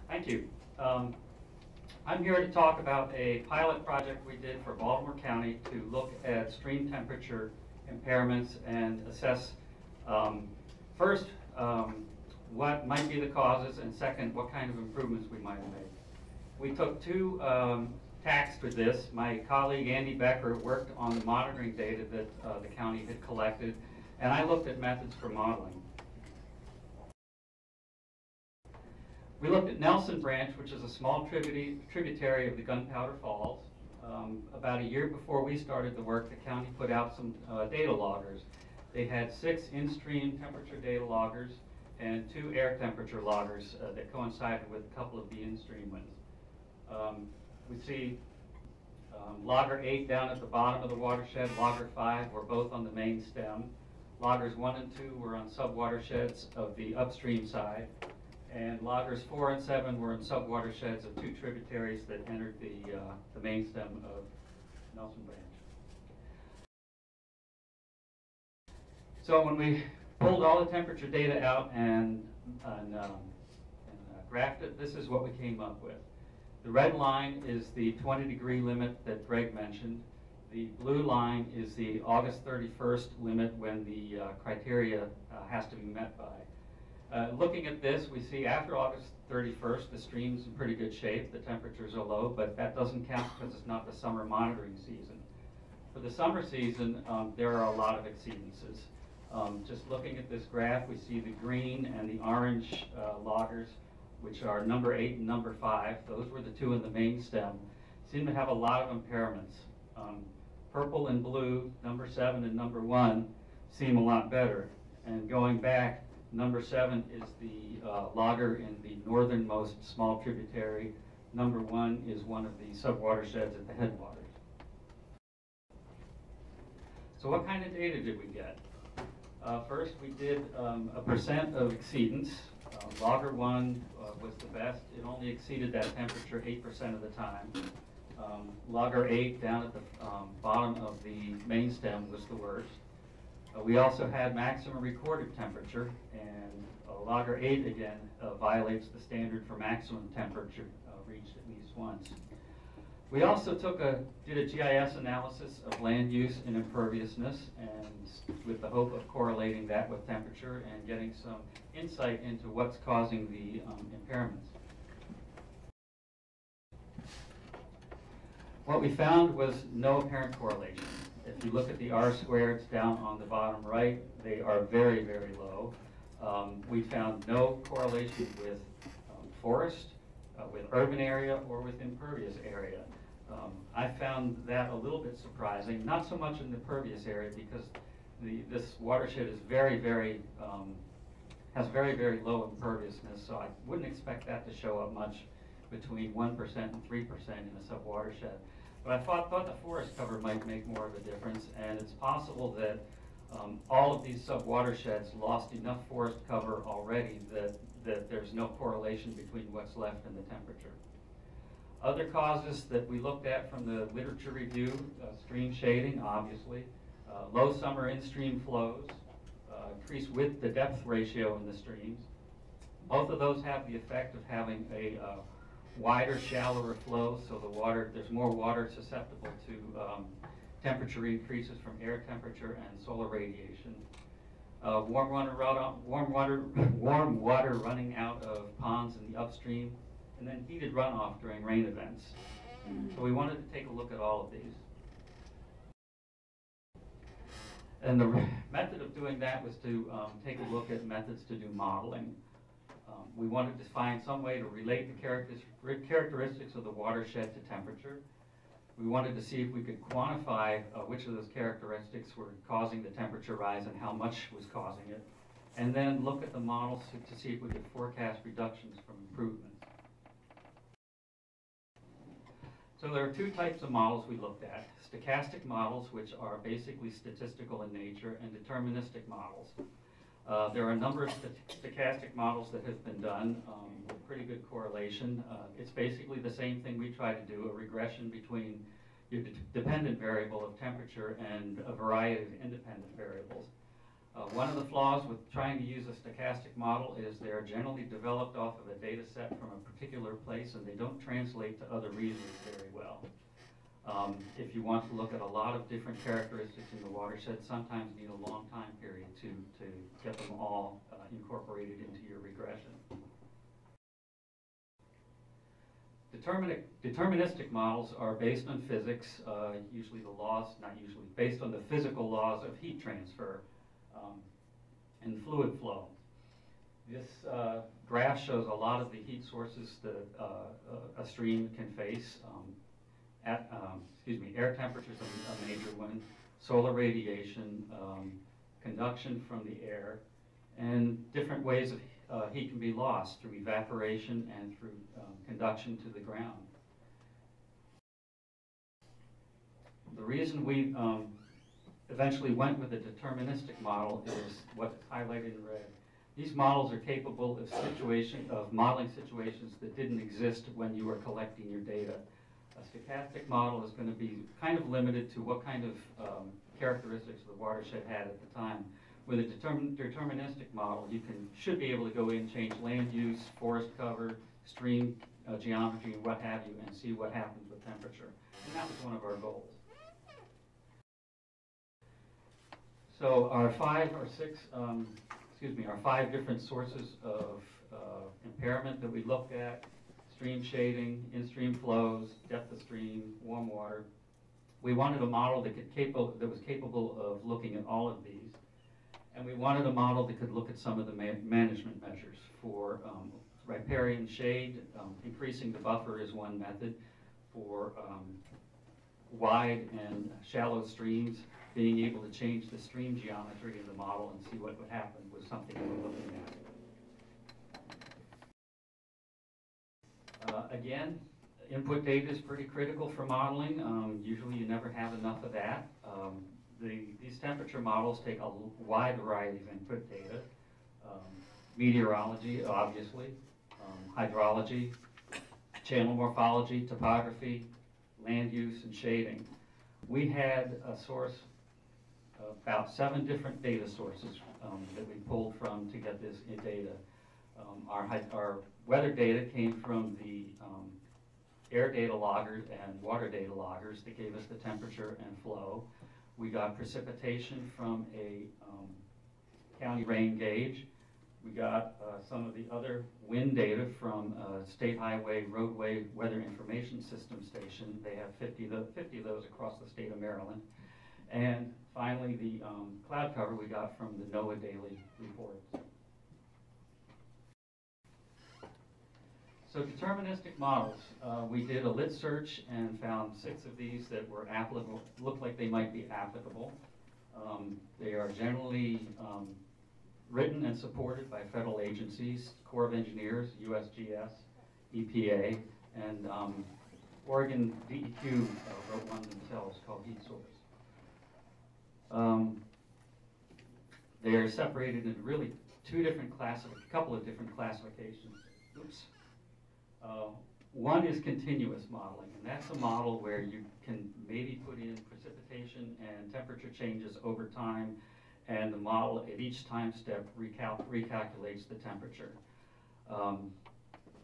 Thank you. I'm here to talk about a pilot project we did for Baltimore County to look at stream temperature impairments and assess, first, what might be the causes, and second, what kind of improvements we might make. We took two tacks for this. My colleague Andy Becker worked on the monitoring data that the county had collected, and I looked at methods for modeling. We looked at Nelson Branch, which is a small tributary of the Gunpowder Falls. About a year before we started the work, the county put out some data loggers. They had 6 in-stream temperature data loggers and 2 air temperature loggers that coincided with a couple of the in-stream ones. We see logger 8 down at the bottom of the watershed, logger 5 were both on the main stem. Loggers 1 and 2 were on subwatersheds of the upstream side. And loggers 4 and 7 were in subwatersheds of 2 tributaries that entered the main stem of Nelson Branch. So when we pulled all the temperature data out and graphed it, this is what we came up with. The red line is the 20-degree limit that Greg mentioned. The blue line is the August 31st limit when the criteria has to be met by. Looking at this, we see after August 31st, the stream's in pretty good shape. The temperatures are low, but that doesn't count because it's not the summer monitoring season. For the summer season, there are a lot of exceedances. Just looking at this graph, we see the green and the orange loggers, which are number 8 and number 5. Those were the 2 in the main stem. Seem to have a lot of impairments. Purple and blue, number 7 and number 1, seem a lot better. And going back, number 7 is the logger in the northernmost small tributary. Number 1 is one of the subwatersheds at the headwaters. So what kind of data did we get? First, we did a percent of exceedance. Logger 1 was the best. It only exceeded that temperature 8% of the time. Logger 8 down at the bottom of the main stem was the worst. We also had maximum recorded temperature, and logger 8 again violates the standard for maximum temperature reached at least once. We also did a GIS analysis of land use and imperviousness, and with the hope of correlating that with temperature and getting some insight into what's causing the impairments. What we found was no apparent correlation. If you look at the R-squareds down on the bottom right, they are very, very low. We found no correlation with forest, with urban area, or with impervious area. I found that a little bit surprising, not so much in the pervious area because this watershed is has very, very low imperviousness, so I wouldn't expect that to show up much between 1% and 3% in a subwatershed. But I thought the forest cover might make more of a difference, and it's possible that all of these subwatersheds lost enough forest cover already that there's no correlation between what's left and the temperature. Other causes that we looked at from the literature review, stream shading, obviously, low summer in-stream flows, increased width to depth ratio in the streams. Both of those have the effect of having a wider, shallower flow, so there's more water susceptible to temperature increases from air temperature and solar radiation. Warm water running out of ponds in the upstream, and then heated runoff during rain events. So we wanted to take a look at all of these. And the method of doing that was to take a look at methods to do modeling. We wanted to find some way to relate the characteristics of the watershed to temperature. We wanted to see if we could quantify which of those characteristics were causing the temperature rise and how much was causing it, and then look at the models to see if we could forecast reductions from improvements. So there are 2 types of models we looked at: stochastic models, which are basically statistical in nature, and deterministic models. There are a number of stochastic models that have been done with pretty good correlation. It's basically the same thing we try to do, a regression between your dependent variable of temperature and a variety of independent variables. One of the flaws with trying to use a stochastic model is they are generally developed off of a data set from a particular place, and they don't translate to other regions very well. If you want to look at a lot of different characteristics in the watershed, sometimes need a long time period to get them all incorporated into your regression. Deterministic models are based on physics, usually the laws, not usually, based on the physical laws of heat transfer and fluid flow. This graph shows a lot of the heat sources that a stream can face. Air temperature is a major one, solar radiation, conduction from the air, and different ways of heat can be lost through evaporation and through conduction to the ground. The reason we eventually went with a deterministic model is what's highlighted in red. These models are capable of modeling situations that didn't exist when you were collecting your data. A stochastic model is going to be kind of limited to what kind of characteristics the watershed had at the time. With a deterministic model, you should be able to go in, change land use, forest cover, stream geometry, and what have you, and see what happens with temperature. And that was one of our goals. So our five different sources of impairment that we looked at: stream shading, in-stream flows, depth of stream, warm water. We wanted a model that was capable of looking at all of these. And we wanted a model that could look at some of the management measures. For riparian shade, increasing the buffer is one method. For wide and shallow streams, being able to change the stream geometry in the model and see what would happen was something we were looking at. Again, input data is pretty critical for modeling. Usually you never have enough of that. These temperature models take a wide variety of input data. Meteorology, obviously, hydrology, channel morphology, topography, land use, and shading. We had a source of about 7 different data sources that we pulled from to get this data. Our weather data came from the air data loggers and water data loggers that gave us the temperature and flow. We got precipitation from a county rain gauge. We got some of the other wind data from State Highway Roadway Weather Information System Station. They have 50 of those across the state of Maryland. And finally, the cloud cover we got from the NOAA daily reports. So deterministic models, we did a lit search and found 6 of these that were applicable, looked like they might be applicable. They are generally written and supported by federal agencies, Corps of Engineers, USGS, EPA, and Oregon DEQ wrote one themselves called Heat Source. They are separated into really a couple of different classifications. Oops. One is continuous modeling, and that's a model where you can maybe put in precipitation and temperature changes over time, and the model at each time step recalculates the temperature.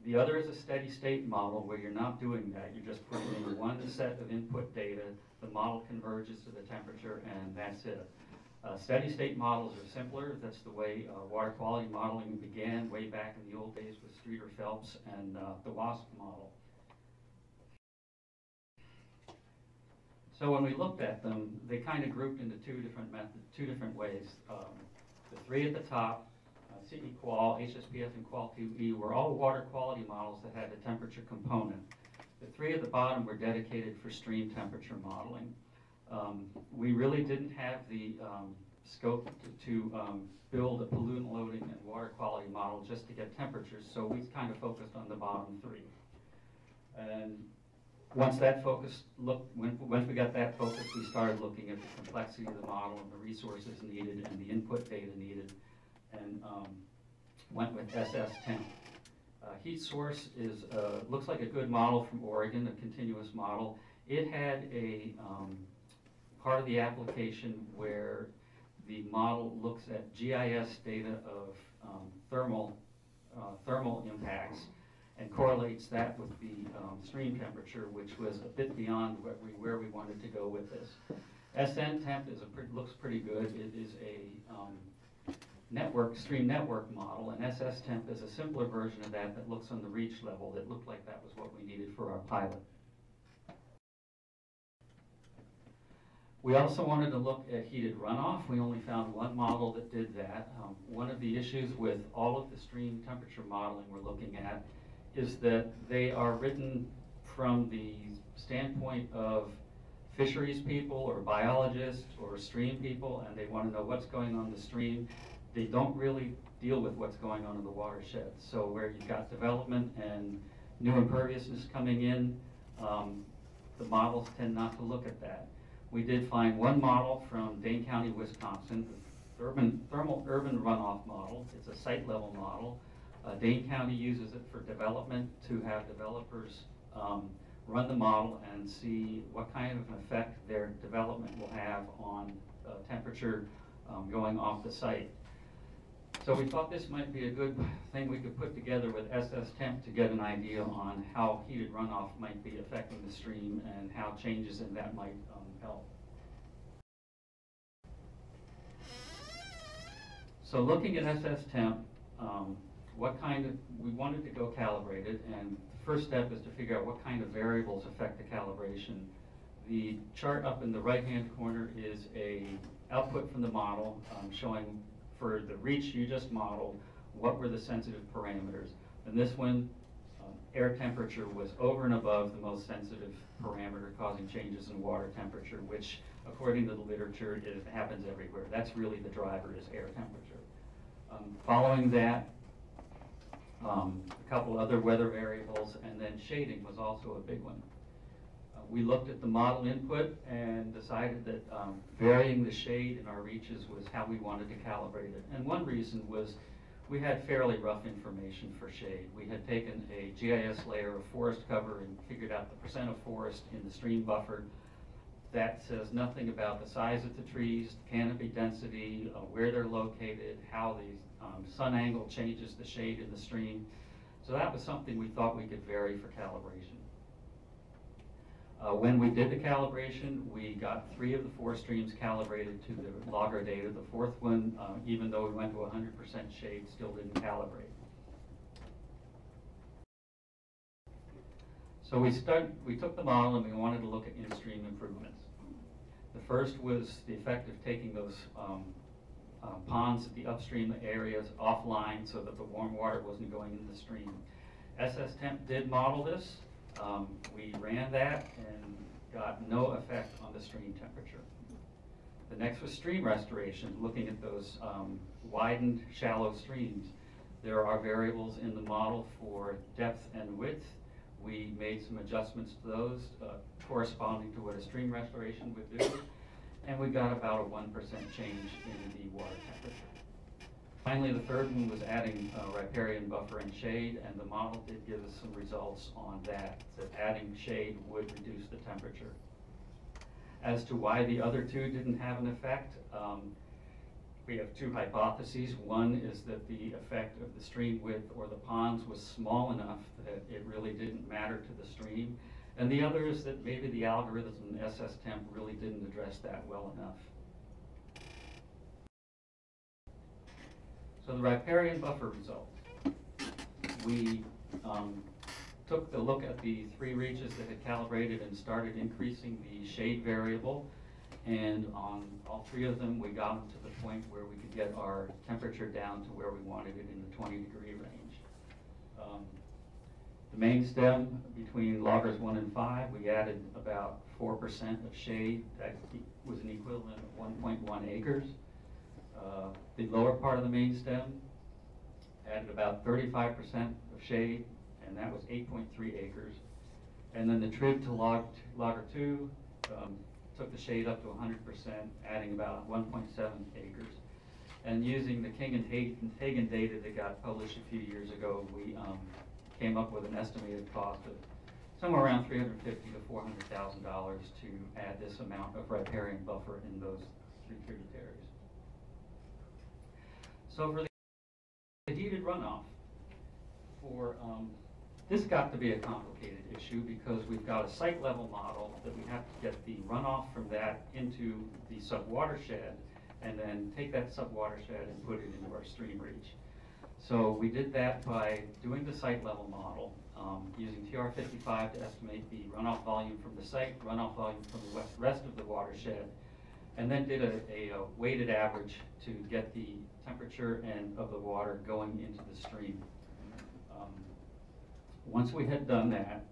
The other is a steady state model where you're not doing that. You're just putting in one set of input data, the model converges to the temperature, and that's it. Steady state models are simpler. That's the way water quality modeling began way back in the old days with Streeter Phelps and the WASP model. So when we looked at them, they kind of grouped into two different ways. The 3 at the top, CE-Qual, HSPF, and Qual2E, were all water quality models that had a temperature component. The 3 at the bottom were dedicated for stream temperature modeling. We really didn't have the scope to build a pollutant loading and water quality model just to get temperatures, so we kind of focused on the bottom 3. And once we got that focus, we started looking at the complexity of the model and the resources needed and the input data needed, and went with SSTEMP. Heat Source looks like a good model from Oregon, a continuous model. It had a part of the application where the model looks at GIS data of thermal impacts and correlates that with the stream temperature, which was a bit beyond where we wanted to go with this. SNTEMP looks pretty good. It is a stream network model, and SSTEMP is a simpler version of that looks on the reach level. That looked like that was what we needed for our pilot. We also wanted to look at heated runoff. We only found one model that did that. One of the issues with all of the stream temperature modeling we're looking at is that they are written from the standpoint of fisheries people or biologists or stream people, and they want to know what's going on in the stream. They don't really deal with what's going on in the watershed. So where you've got development and new imperviousness coming in, the models tend not to look at that. We did find one model from Dane County, Wisconsin, the thermal urban runoff model. It's a site level model. Dane County uses it for development to have developers run the model and see what kind of an effect their development will have on temperature going off the site. So we thought this might be a good thing we could put together with SSTEMP to get an idea on how heated runoff might be affecting the stream and how changes in that might help. So looking at SSTEMP, we wanted to go calibrated, and the first step is to figure out what kind of variables affect the calibration. The chart up in the right-hand corner is a output from the model showing for the reach you just modeled, what were the sensitive parameters. And this one, air temperature was over and above the most sensitive parameter causing changes in water temperature, which according to the literature, it happens everywhere. That's really the driver, is air temperature. Following that, a couple other weather variables, and then shading was also a big one. We looked at the model input and decided that varying the shade in our reaches was how we wanted to calibrate it. And one reason was we had fairly rough information for shade. We had taken a GIS layer of forest cover and figured out the percent of forest in the stream buffer. That says nothing about the size of the trees, the canopy density, where they're located, how the sun angle changes the shade in the stream. So that was something we thought we could vary for calibration. When we did the calibration, we got 3 of the 4 streams calibrated to the logger data. The 4th one, even though we went to 100% shade, still didn't calibrate. So we took the model and we wanted to look at in-stream improvements. The first was the effect of taking those ponds at the upstream areas offline so that the warm water wasn't going in the stream. SSTEMP did model this. We ran that and got no effect on the stream temperature. The next was stream restoration, looking at those widened, shallow streams. There are variables in the model for depth and width. We made some adjustments to those corresponding to what a stream restoration would do, and we got about a 1% change in the water temperature. Finally, the third one was adding riparian buffer and shade, and the model did give us some results on that adding shade would reduce the temperature. As to why the other 2 didn't have an effect, we have 2 hypotheses. One is that the effect of the stream width or the ponds was small enough that it really didn't matter to the stream. And the other is that maybe the algorithm in SSTEMP really didn't address that well enough. So the riparian buffer results. We took the look at the 3 reaches that had calibrated and started increasing the shade variable. And on all 3 of them, we got them to the point where we could get our temperature down to where we wanted it in the 20-degree range. The main stem between loggers 1 and 5, we added about 4% of shade. That was an equivalent of 1.1 acres. The lower part of the main stem added about 35% of shade, and that was 8.3 acres. And then the trib to logger 2 took the shade up to 100%, adding about 1.7 acres. And using the King and Hagen data that got published a few years ago, we came up with an estimated cost of somewhere around $350,000 to $400,000 to add this amount of riparian buffer in those 3 tributaries. So for the heated runoff, this got to be a complicated issue because we've got a site level model that we have to get the runoff from that into the subwatershed and then take that subwatershed and put it into our stream reach. So we did that by doing the site level model, using TR55 to estimate the runoff volume from the site, runoff volume from the rest of the watershed, and then did a weighted average to get the temperature and of the water going into the stream. Once we had done that,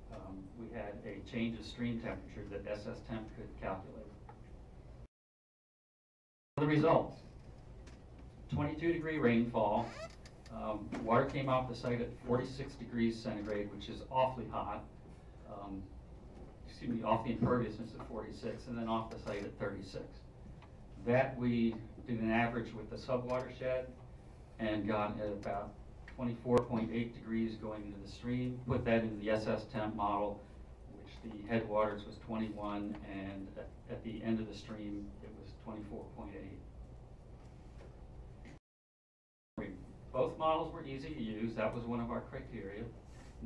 we had a change of stream temperature that SSTEMP could calculate. The results: 22-degree rainfall. Water came off the site at 46 degrees centigrade, which is awfully hot. Excuse me, off the imperviousness at 46, and then off the site at 36. That we did an average with the subwatershed and got at about 24.8 degrees going into the stream. Put that into the SSTEMP model, which the headwaters was 21, and at the end of the stream it was 24.8. Both models were easy to use. That was one of our criteria.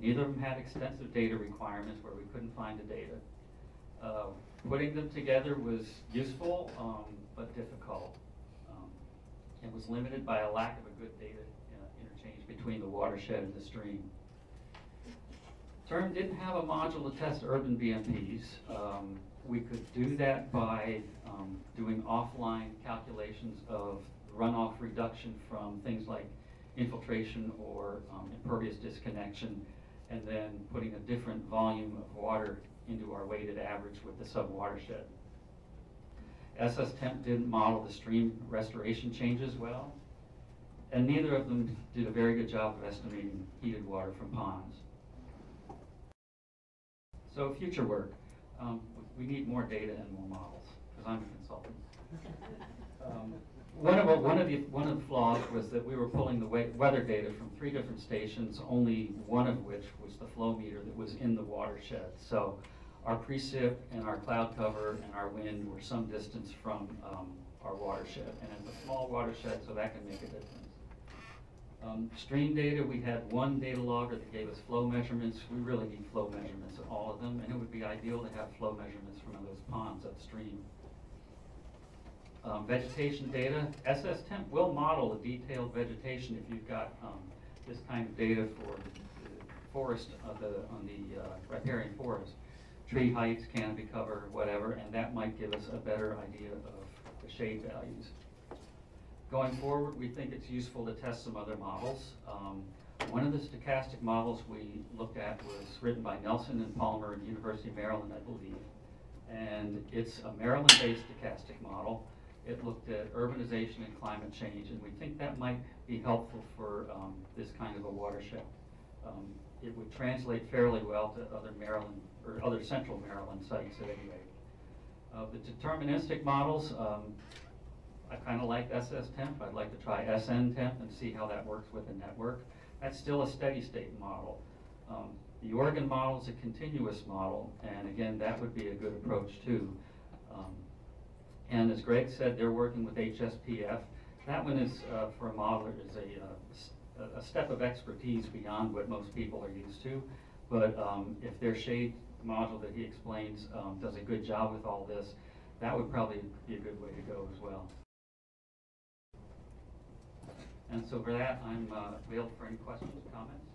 Neither of them had extensive data requirements where we couldn't find the data. Putting them together was useful, but difficult. It was limited by a lack of a good data interchange between the watershed and the stream. TURM didn't have a module to test urban BMPs. We could do that by doing offline calculations of runoff reduction from things like infiltration or impervious disconnection, and then putting a different volume of water into our weighted average with the subwatershed. SSTEMP didn't model the stream restoration changes well, and neither of them did a very good job of estimating heated water from ponds. So future work, we need more data and more models, because I'm a consultant. One of the flaws was that we were pulling the weather data from 3 different stations, only one of which was the flow meter that was in the watershed. So our precip and our cloud cover and our wind were some distance from our watershed, and it's a small watershed, so that can make a difference. Stream data, we had one data logger that gave us flow measurements. We really need flow measurements in all of them, and it would be ideal to have flow measurements from those ponds upstream. Vegetation data, SSTEMP will model a detailed vegetation if you've got this kind of data for the forest on the riparian forest. Tree heights, canopy cover, whatever, and that might give us a better idea of the shade values. Going forward, we think it's useful to test some other models. One of the stochastic models we looked at was written by Nelson and Palmer at University of Maryland, I believe. And it's a Maryland-based stochastic model. It looked at urbanization and climate change, and we think that might be helpful for this kind of a watershed. It would translate fairly well to other Maryland or other central Maryland sites at any rate. The deterministic models, I kind of like SSTEMP. I'd like to try SNTEMP and see how that works with the network. That's still a steady state model. The Oregon model is a continuous model, and again, that would be a good approach too. And as Greg said, they're working with HSPF. That one is, for a modeler, is a step of expertise beyond what most people are used to. But if their shade module that he explains does a good job with all this, that would probably be a good way to go as well. And so for that, I'm available for any questions or comments.